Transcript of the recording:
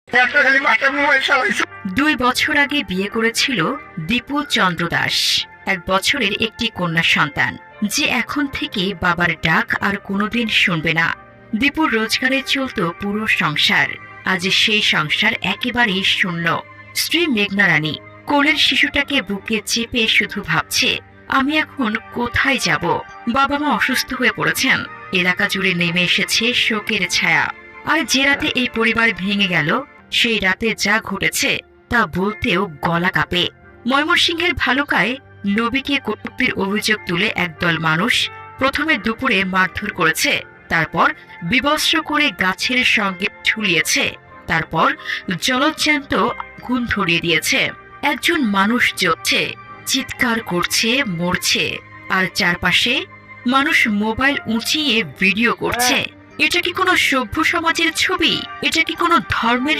2 বছর আগে বিয়ে করেছিল দীপু চন্দ্র দাস। 1 বছরের একটি কন্যা সন্তান, যে এখন থেকে বাবার ডাক আর কোনোদিন শুনবে না। দীপুর রোজগারে চলত পুরো সংসার। আজ সেই সংসার একেবারেই শূন্য। স্ত্রী মেঘনা রানী কোলের শিশুটাকে বুকে চেপে শুধু ভাবছে, আমি এখন কোথায় যাব? বাবা মা অসুস্থ হয়ে পড়েছেন। এলাকা জুড়ে নেমে এসেছে শোকের ছায়া। আর যে রাতে এই পরিবার ভেঙে গেল, সেই রাতে যা ঘটেছে তা বলতেও গলা কাঁপে। ময়মনসিংহের ভালুকায় নবীকে কটূক্তির অভিযোগ তুলে একদল মানুষ প্রথমে দুপুরে মারধর করেছে, তারপর বিবস্ত্র করে গাছের সঙ্গে ঝুলিয়েছে, তারপর জলজ্যান্ত আগুন ধরিয়ে দিয়েছে। একজন মানুষ জ্বলছে, চিৎকার করছে, মরছে, আর চারপাশে মানুষ মোবাইল উঁচিয়ে ভিডিও করছে। এটা কি কোনো সভ্য সমাজের ছবি? এটা কি কোনো ধর্মের